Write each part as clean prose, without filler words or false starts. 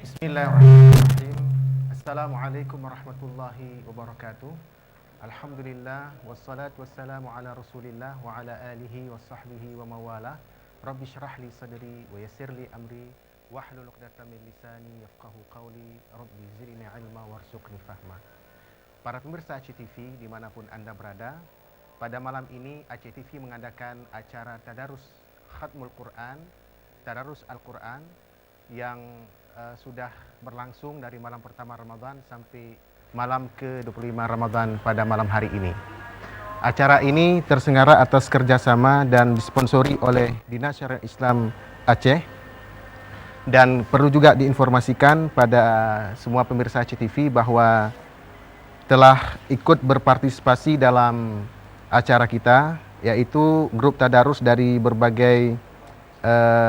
Bismillahirrahmanirrahim. Assalamualaikum warahmatullahi wabarakatuh. Alhamdulillah wassalatu wassalamu ala Rasulillah wa ala alihi wa sahbihi wa mawala. Rabbi syrah li sadri wa yassir li amri wahlul 'uqdatam min lisani yafqahu qawli. Rabbi zidni ilma warzuqni fahma. Para pemirsa Aceh TV dimanapun Anda berada, pada malam ini Aceh TV mengadakan acara Tadarus Khatmul Quran, Tadarus Al-Quran yang sudah berlangsung dari malam pertama Ramadan sampai malam ke-25 Ramadan pada malam hari ini. Acara ini terselenggara atas kerjasama dan disponsori oleh Dinas Syariat Islam Aceh, dan perlu juga diinformasikan pada semua pemirsa Aceh TV bahwa telah ikut berpartisipasi dalam acara kita, yaitu grup Tadarus dari berbagai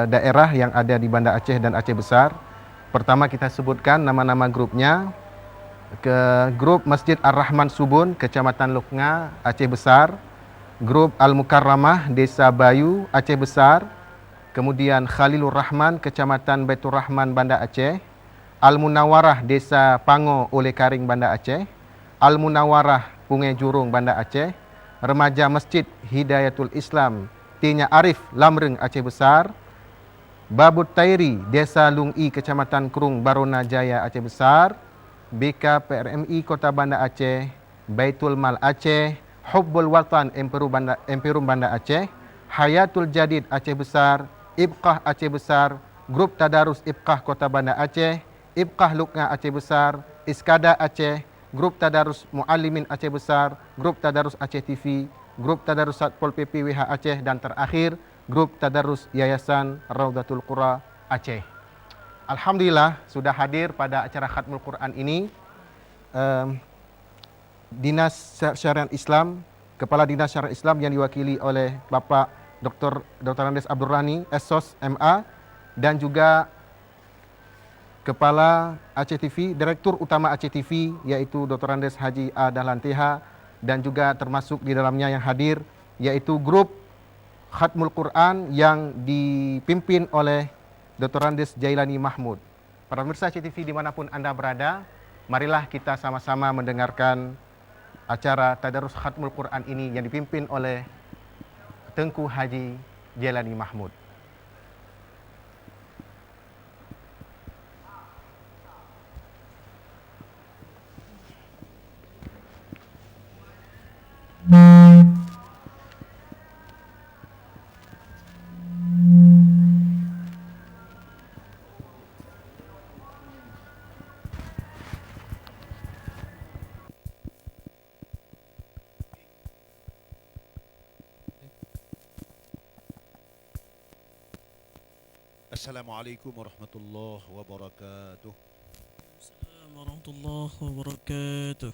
daerah yang ada di Banda Aceh dan Aceh Besar. Pertama kita sebutkan nama-nama grupnya. Grup Masjid Ar-Rahman Subun, Kecamatan Luknga, Aceh Besar. Grup Al-Mukarramah, Desa Bayu, Aceh Besar. Kemudian Khalilur Rahman, Kecamatan Baitur Rahman, Banda Aceh. Al-Munawarah, Desa Pango, Oleh Karing, Banda Aceh. Al-Munawarah, Pungai Jurung, Banda Aceh. Remaja Masjid Hidayatul Islam, Tinya Arif, Lamreng, Aceh Besar. Babut Tairi, Desa Lungi, Kecamatan Kerung, Barona Jaya, Aceh Besar. BK PRMI Kota Banda Aceh. Baitul Mal Aceh. Hubbul Watan Emperum Banda Aceh. Hayatul Jadid Aceh Besar. Ibqah Aceh Besar. Grup Tadarus Ibqah Kota Banda Aceh. Ibqah Luknga Aceh Besar. Iskada Aceh. Grup Tadarus Muallimin Aceh Besar. Grup Tadarus Aceh TV. Grup Tadarus Satpol PP WH Aceh, dan terakhir Grup Tadarus Yayasan Raudatul Qura Aceh. Alhamdulillah sudah hadir pada acara Khatmul Quran ini Dinas Syariat Islam, Kepala Dinas Syariat Islam yang diwakili oleh Bapak Dr. Andes Abdul Rani, SOS MA, dan juga Kepala Aceh TV, Direktur Utama Aceh TV, yaitu Dr. Andes Haji A. Dahlan TH, dan juga termasuk di dalamnya yang hadir yaitu grup Khatmul Quran yang dipimpin oleh Dr. Andes Jailani Mahmud. Para pemirsa Aceh TV dimanapun Anda berada, marilah kita sama-sama mendengarkan acara Tadarus Khatmul Quran ini yang dipimpin oleh Tengku Haji Jailani Mahmud. Assalamualaikum warahmatullahi wabarakatuh. Assalamualaikum warahmatullahi wabarakatuh.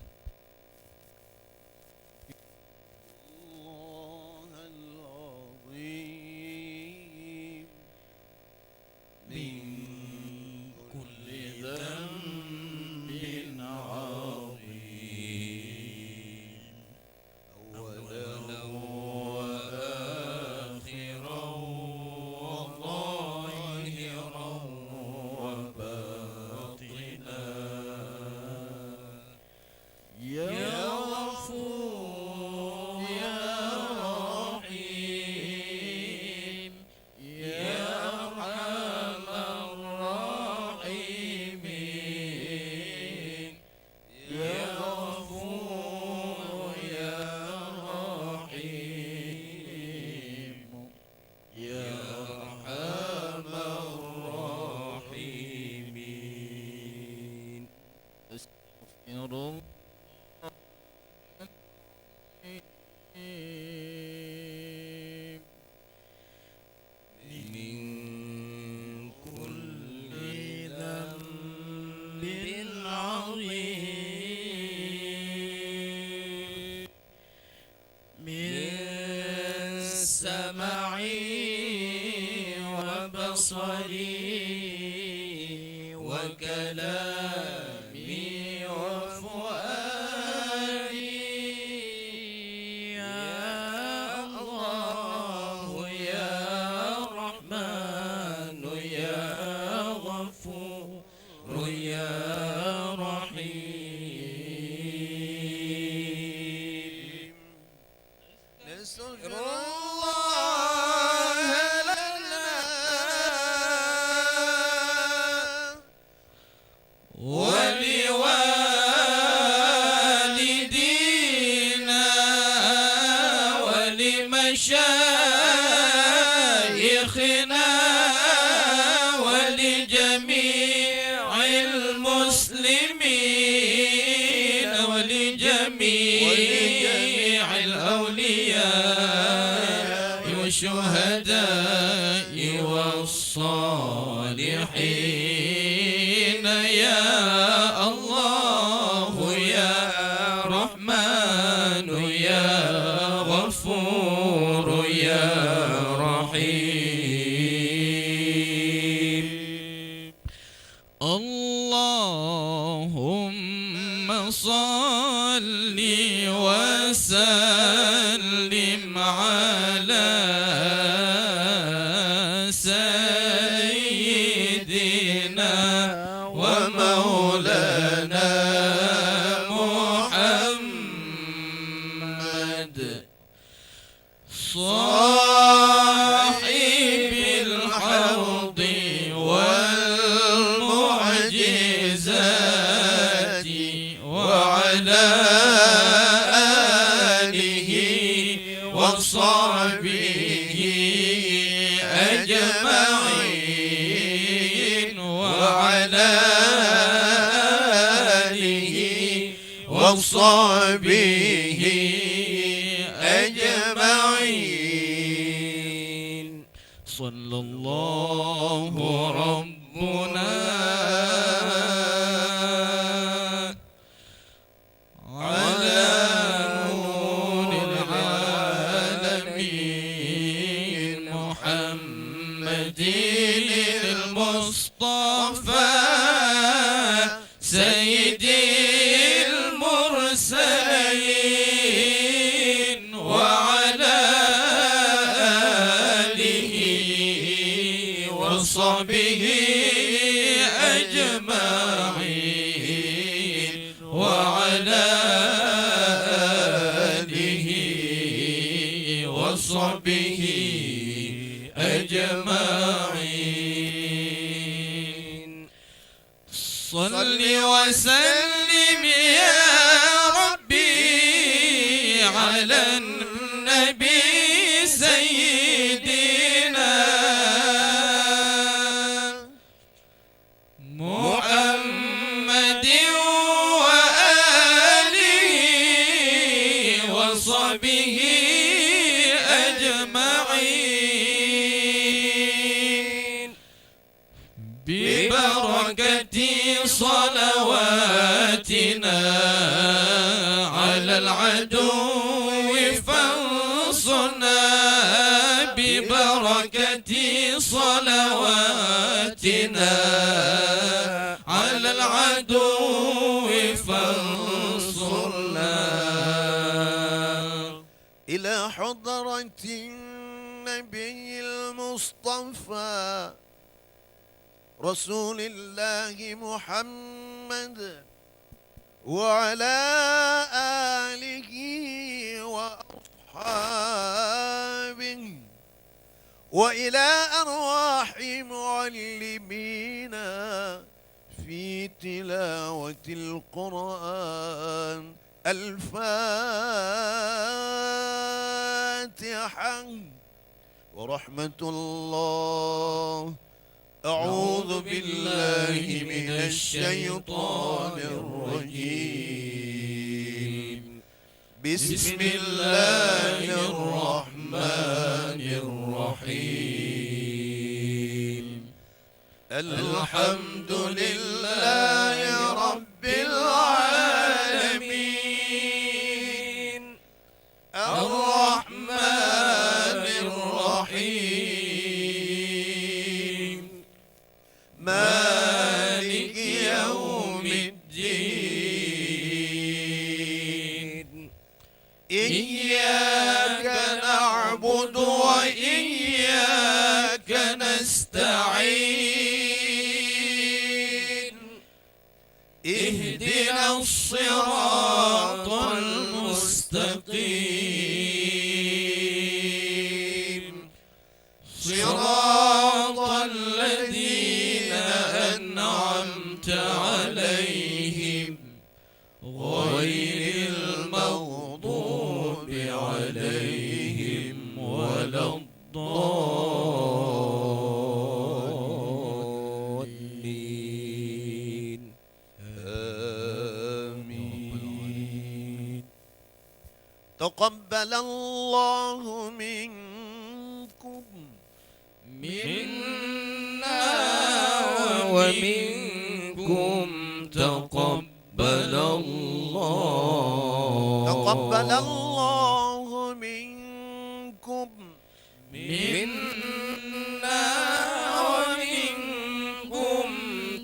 الصالحين يا الله يا رحمن يا غفور يا رحيم اللهم صل وسلم على سيدنا ومولانا محمد صاحب الحوض والمعجزات وعلى آله وصحبه أجمعين وعلى آله وصحبه أجمعين صلى الله ربنا على نور العالمين محمد المصطفى سيد المرسلين وعلى آله وصحبه أجمعين وعلى آله وصحبه أجمعين صل وسلم يا ربي على النبي سيدنا محمد وآله وصحبه أجمعين ببركة صلواتنا على العدو فانصرنا ببركة صلواتنا على العدو فانصرنا إلى حضرة النبي المصطفى رسول الله محمد وعلى آله وأصحابه وإلى أرواح معلمينا في تلاوة القرآن الفاتحة ورحمة الله. أعوذ بالله من الشيطان الرجيم. بسم الله الرحمن الرحيم. الحمد لله رب العالمين الرحمن الرحيم مالك يوم الدين. إياك نعبد وإياك نستعين. اهدنا الصراط المستقيم صراط الذين أنعمت عليهم غير المغضوب عليهم ولا الضالين. آمين. تقبل الله منكم منا ومنكم تقبل الله. تقبل الله منكم منا ومنكم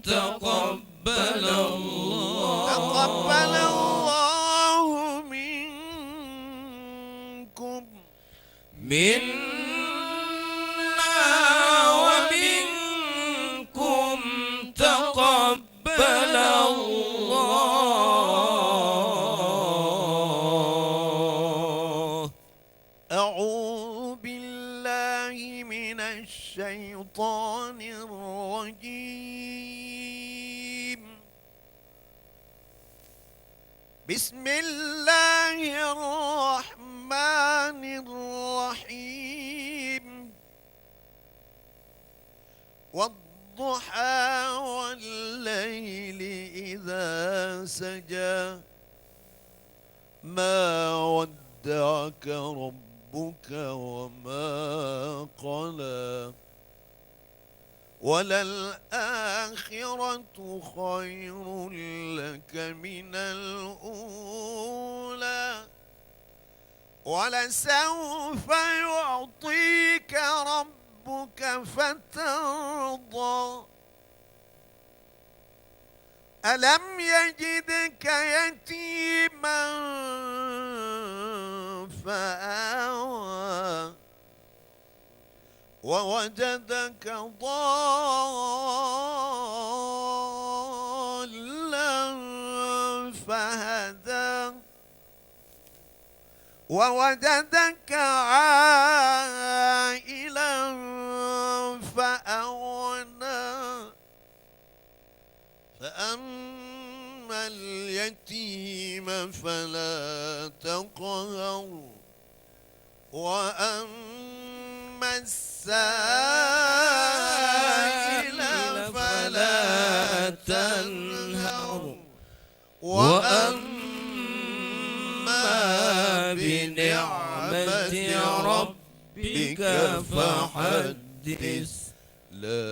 تقبل الله. تقبل الله منكم منا ومنكم تقبل الله. أعوذ بالله من الشيطان الرجيم. بسم الله الرحمن الرحيم. والضحى والليل إذا سجى ما ودعك ربك وما قلى وللآخرة خير لك من الأولى ولسوف يعطيك ربك فترضى. ألم يجدك يتيما فآوى ووجدك ضالا فهدى ووجدك عائلا فأغنى فأما اليتيم فلا تقهر وأما السائل فلا تنهر وأما بنعمة ربك فحدث. لا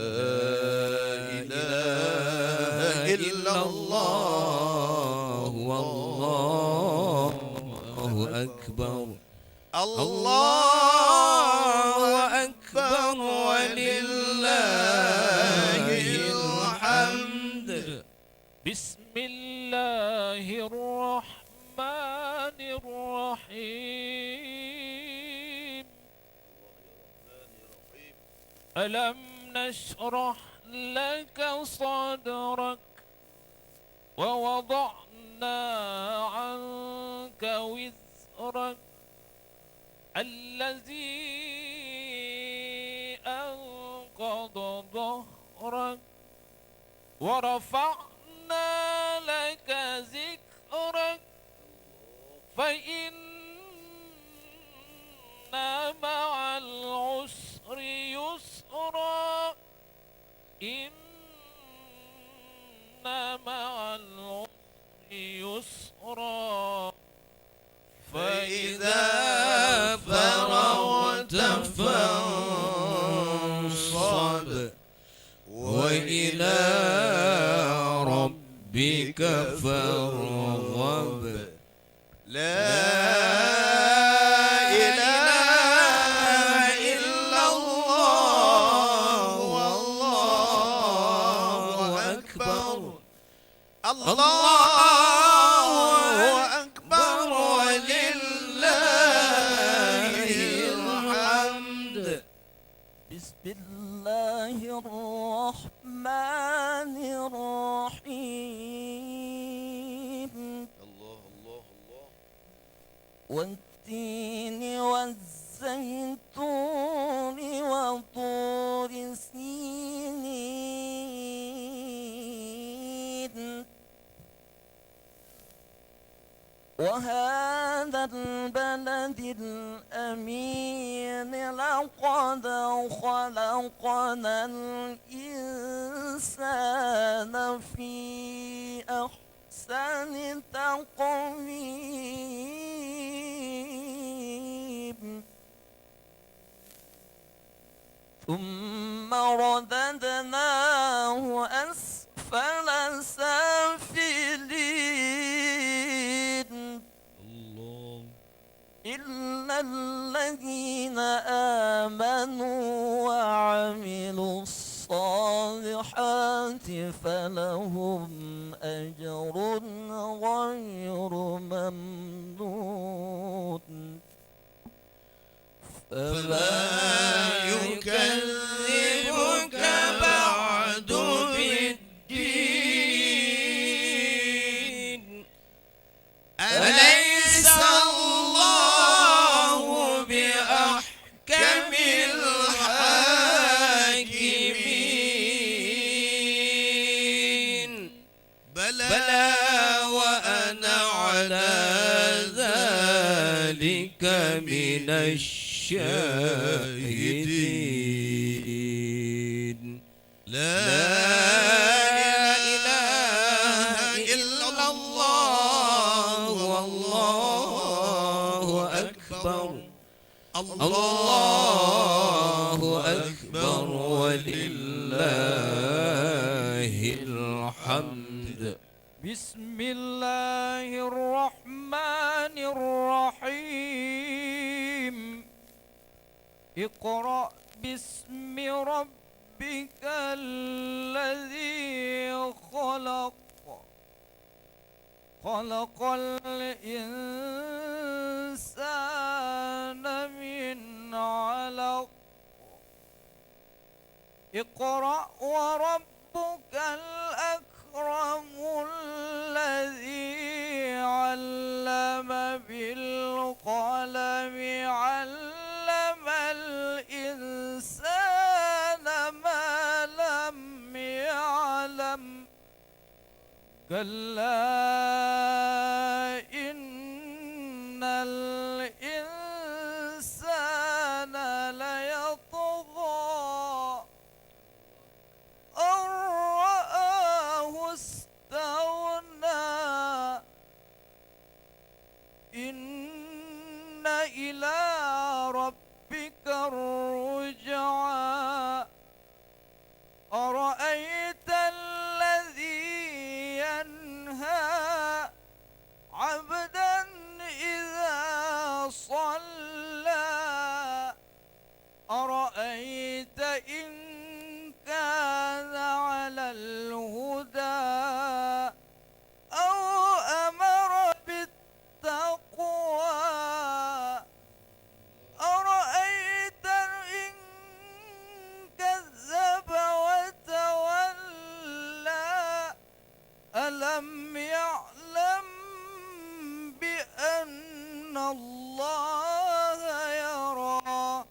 إله إلا الله والله أكبر. الله أكبر ولله الحمد. بسم الله الرحمن الرحيم. ألم نشرح لك صدرك ووضعنا عنك وزرك الذي أنقض ظهرك ورفعنا لك ذكرك فإن مع العسر يسرا إن مع العسر يسرا فإذا فرغت فانصب وإلى ربك فارغب. لا إله إلا الله والله أكبر. الله أكبر ولله الحمد. بسم الله الرحمن الرحيم. الله الله الله. والتين والزيتون وطور سينين وهذا البلد الأمين لقد خلقنا الإنسان في أحسن تقويم ثم رددناه آمنوا وعملوا الصالحات فلهم أجر غير ممنون فما يكذبك بعد بالدين أليس الله بأحكم الحاكمين بلى وأنا على ذلك من الشاهدين لا إله إلا الله والله أكبر الله أكبر ولله الحمد بسم الله الرحمن الرحيم اقرأ باسم ربك الذي خلق خلق الإنسان من علق اقرأ وربك الأكرم الذي علم بالقلم علم الإنسان ما لم يعلم كلا إن الإنسان ليطغى أن رآه استغنى إن إلى ربك الرجعى أرأيت الذي ينهى عبدا إذا صلى أرأيت إن كان على الهدى أو أمر بالتقوى أرأيت إن كذب وتولى ألم يعلم بأن الله يرى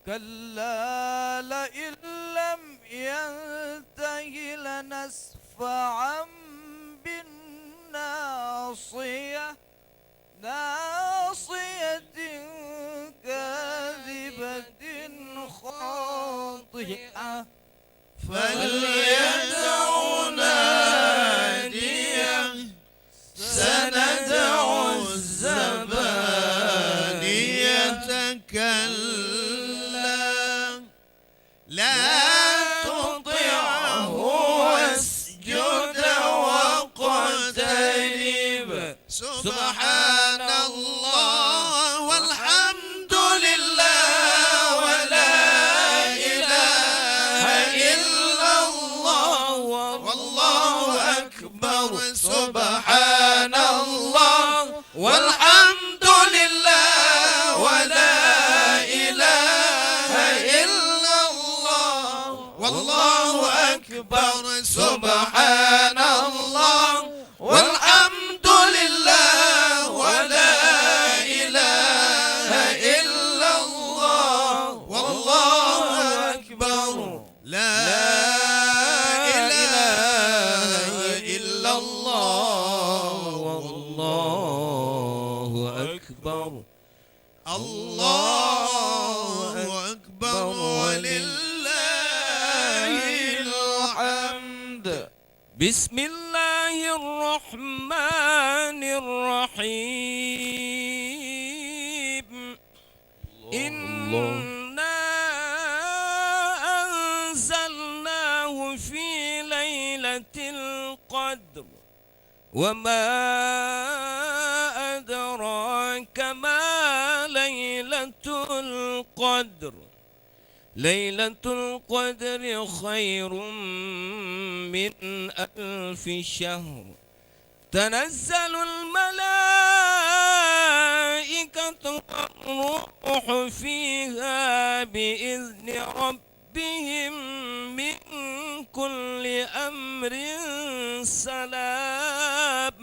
كلا لئن لم ينته لنسفعا بالناصية ناصية كاذبة خاطئة فليدع ناديه سندع الزبانية كلا لا تطعه واسجد واقترب سبحان الله والحمد لله ولا إله إلا الله والله أكبر سبحان الله والحمد لله ولا إله إلا الله والله أكبر سبحان الله والحمد لله ولا إله إلا الله والله أكبر لا إله إلا الله والله أكبر الله أكبر ولله الحمد بسم الله الرحمن الرحيم إنا أنزلناه في ليلة القدر وما أدراك ما ليلة القدر ليلة القدر خير من 1000 شهر تنزل الملائكة والروح فيها بإذن ربهم من كل أمر سلام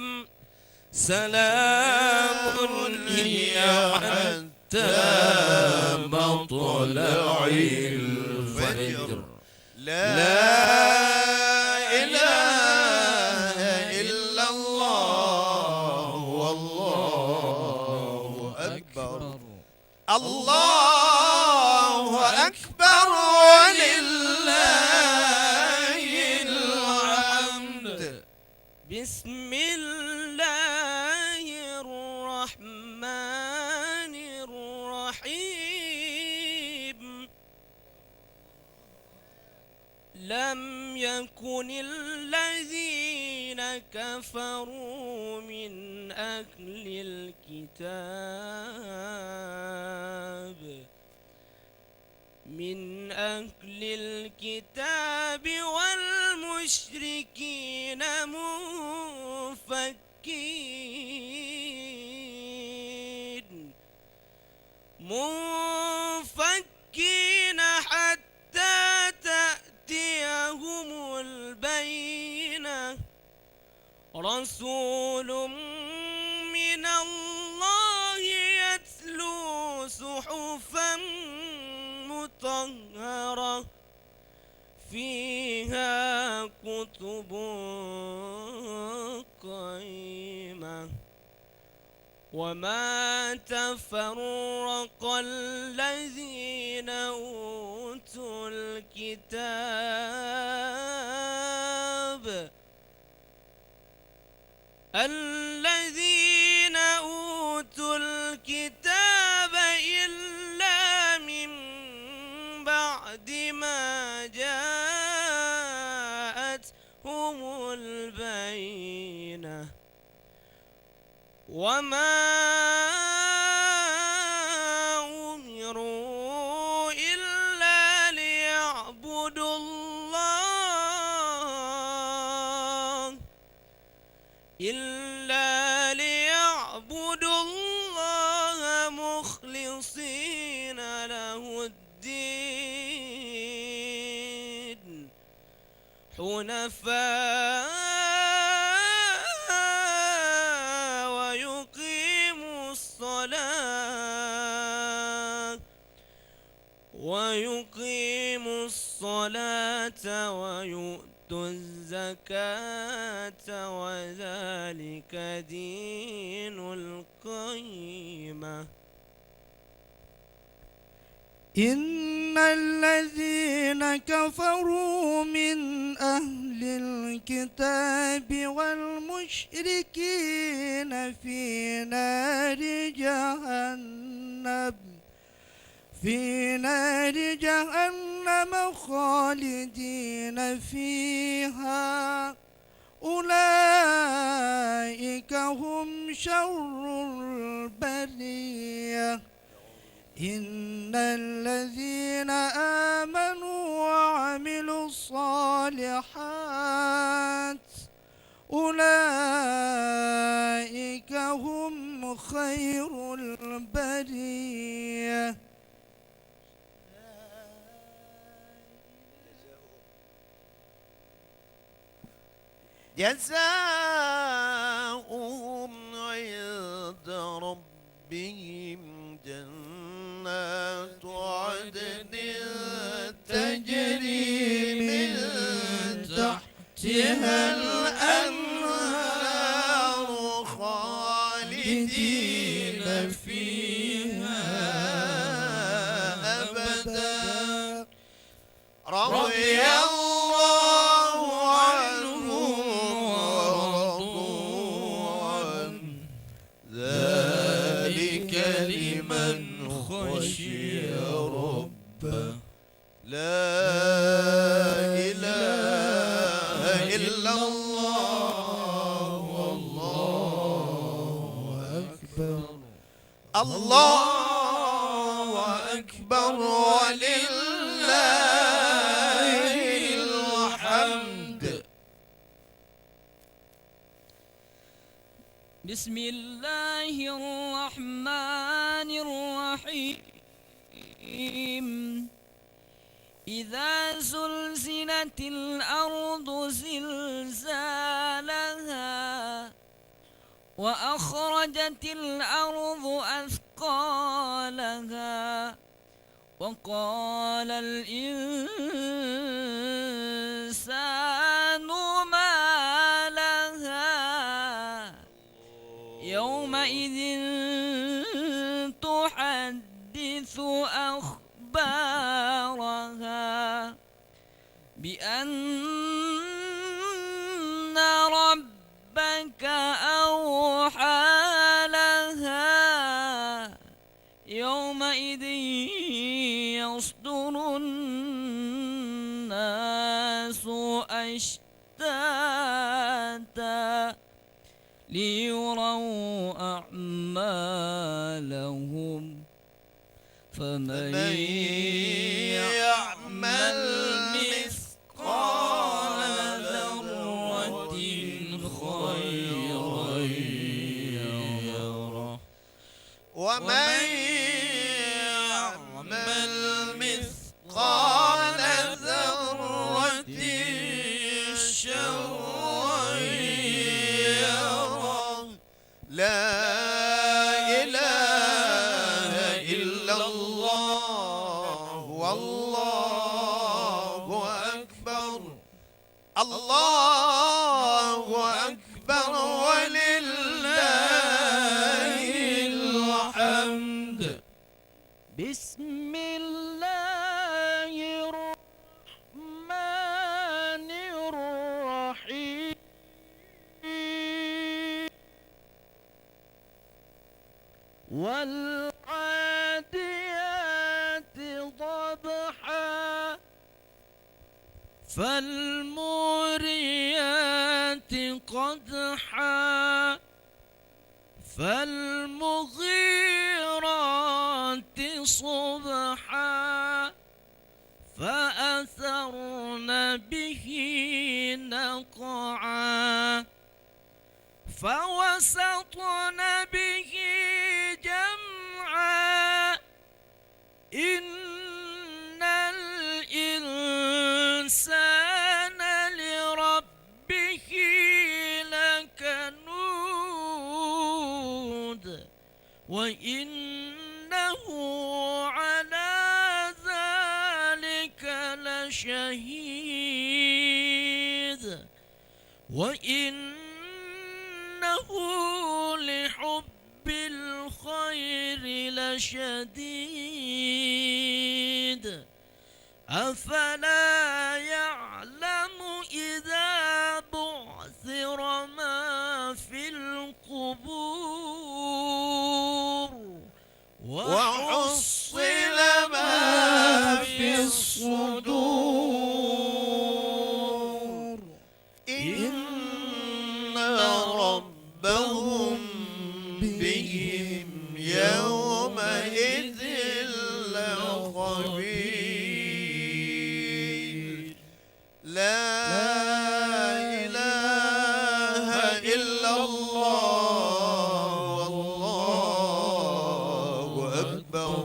هي حتى مطلع الفجر لا إله إلا الله والله أكبر الله أكبر ولله الحمد. بسم الله الرحمن الرحيم لم يكن الذين كفروا من أهل الكتاب والمشركين منفكين حتى تأتيهم البينة رسول من الله يتلو صحفا مطهرة فيها كتب قيمة وما تفرق الذين أوتوا الكتاب إلا من بعد ما جاءتهم البينة وما أمروا إلا ليعبدوا الله مخلصين له الدين حنفاء ويقيموا الصلاة ويؤتوا الزكاة وذلك دين القيمة. إن الذين كفروا من أهل الكتاب والمشركين في نار جهنم خالدين فيها أولئك هم شر البرية. إن الذين آمنوا وعملوا الصالحات أولئك هم خير البرية. جزاؤهم عند ربهم جنات عدن تجري من تحتها الأنهار خالدين فيها أبدا رضي الله عنهم ورضوا عنه ذلك لمن خشي ربه. لا إله إلا الله والله الله أكبر ولله الحمد. بسم الله الرحمن الرحيم. إذا زلزلت الأرض زلزالها وأخرجت الأرض أثقالها وقال الإنسان ما لها يومئذ تحدث أخبارها بأن ربك أوحى لها يومئذ يصدر الناس أشتاتا ليروا أعمالهم فمن يعمل مثقال ذرة خيرا يره ومن يعمل مثقال ذرة شرا يره. لا إله إلا الله والله أكبر. الله أكبر ولله الحمد. بسم الله الرحمن الرحيم. والعاديات ضبحا فالموريات قدحا فالمغيرات صبحا فأثرن به نقعا فوسطن به جمعا إن الإنسان لربه لكنود وإنه على ذلك لشهيد وإنه لحب الخير لشديد أفلا يعلم إذا بعثر ما في القبور وحصل ما في الصدور إن ربهم بهم يومئذ لخبير. لا إله إلا الله والله أكبر.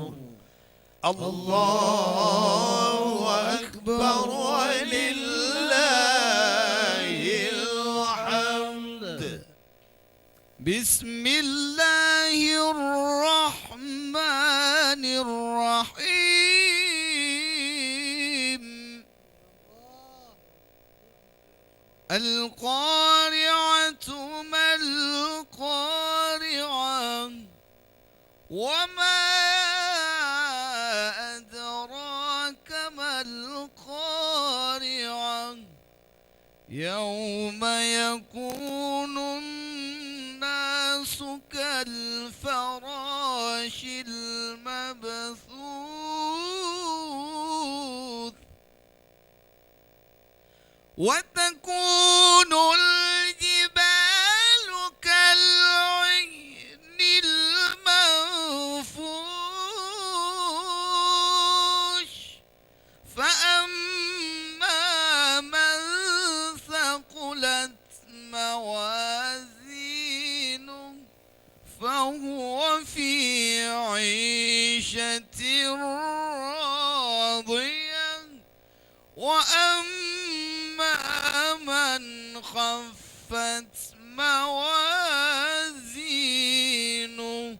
الله أكبر ولله الحمد. بسم الله الرحمن الرحيم. القارعة ما القارعة وما أدراك ما القارعة يوم يكون الناس كالفراش المبثوث وتكون الجبال كالعهن المنفوش ثقلت موازينه فهو في عيشة راضية وأما من خفت موازينه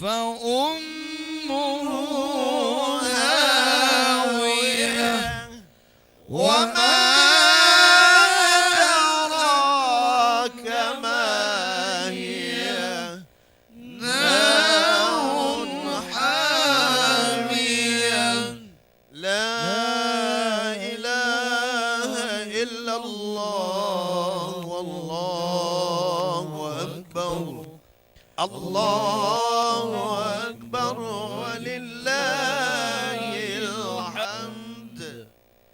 فأمه هاوية وما أدراك ما هي نار حامية لا إله إلا الله والله أكبر الله أكبر